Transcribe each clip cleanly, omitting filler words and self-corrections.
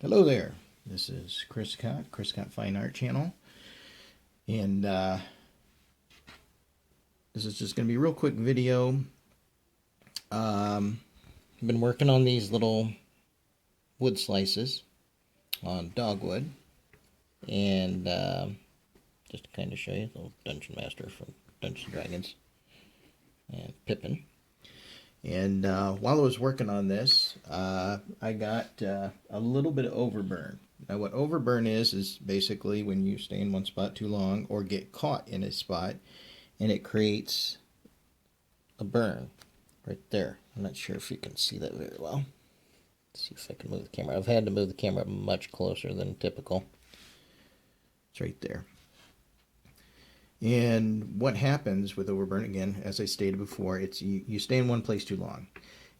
Hello there. This is Chris Katt Fine Art Channel, and this is just going to be a real quick video. I've been working on these little wood slices on dogwood, and just to kind of show you, the little Dungeon Master from Dungeons & Dragons, and Pippin. And while I was working on this, I got a little bit of overburn. Now, what overburn is basically when you stay in one spot too long or get caught in a spot, and it creates a burn right there. I'm not sure if you can see that very well. Let's see if I can move the camera. I've had to move the camera much closer than typical. It's right there. And what happens with overburn, again, as I stated before, it's you stay in one place too long.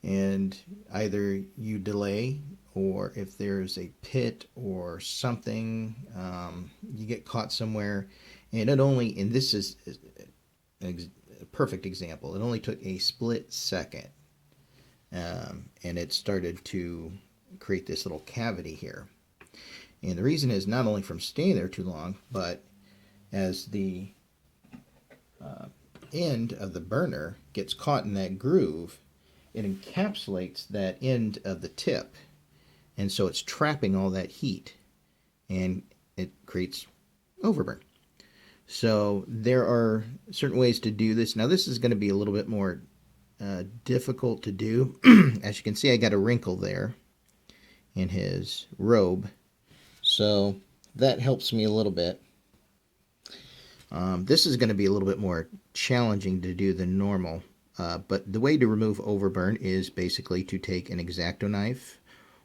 And either you delay, or if there's a pit or something, you get caught somewhere. And this is a perfect example, it only took a split second. And it started to create this little cavity here. And the reason is not only from staying there too long, but as the end of the burner gets caught in that groove, it encapsulates that end of the tip, and so it's trapping all that heat, and it creates overburn. So there are certain ways to do this. Now this is going to be a little bit more difficult to do. As you can see, I got a wrinkle there in his robe, so that helps me a little bit. This is going to be a little bit more challenging to do than normal, but the way to remove overburn is basically to take an X-Acto knife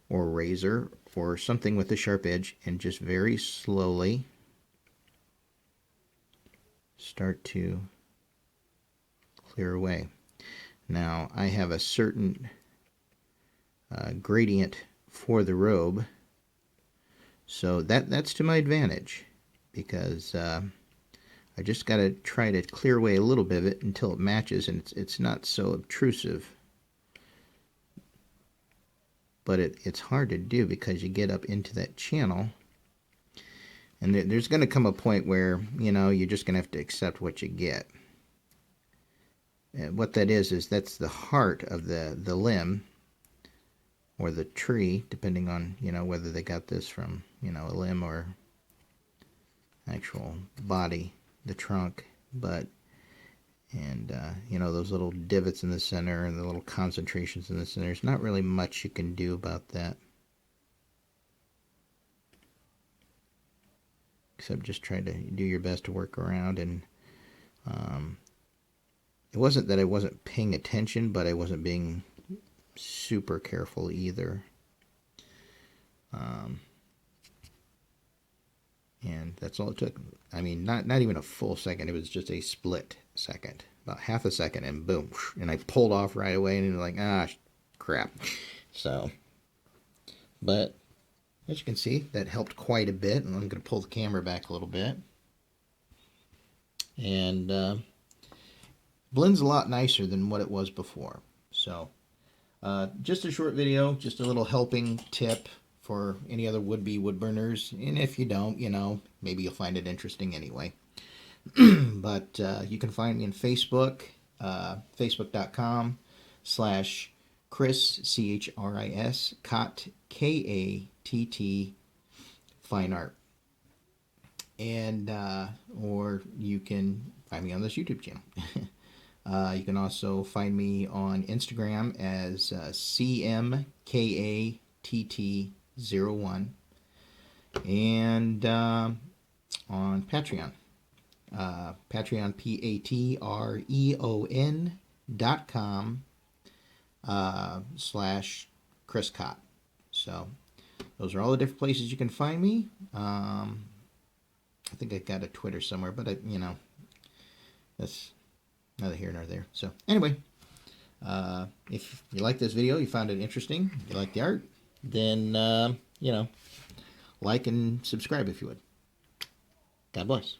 or razor or something with a sharp edge and just very slowly start to clear away. Now, I have a certain gradient for the robe, so that's to my advantage, because I just got to try to clear away a little bit of it until it matches, and it's not so obtrusive. But it's hard to do because you get up into that channel, and there's going to come a point where, you know, you're just going to have to accept what you get. And what that is that's the heart of the limb or the tree, depending on, you know, whether they got this from, you know, a limb or actual body, the trunk. But you know, those little divots in the center and the little concentrations in the center, there's not really much you can do about that, except just try to do your best to work around. And it wasn't that I wasn't paying attention, but I wasn't being super careful either. And that's all it took. I mean, not even a full second. It was just a split second, about half a second, and boom, and I pulled off right away, and it was like, ah, crap. So, but as you can see, that helped quite a bit. And I'm going to pull the camera back a little bit, and blends a lot nicer than what it was before. So, just a short video, just a little helping tip for any other would-be woodburners, and if you don't, you know, maybe you'll find it interesting anyway. But you can find me on Facebook, facebook.com/Chris, C-H-R-I-S, Katt, K-A-T-T, Fine Art. And, or you can find me on this YouTube channel. You can also find me on Instagram as CMKATT01, and on Patreon, Patreon, patreon.com/Chris Katt. So those are all the different places you can find me. I think I got a Twitter somewhere, but you know, that's neither here nor there. So anyway, if you like this video, you found it interesting, you like the art, then you know, like and subscribe if you would. God bless.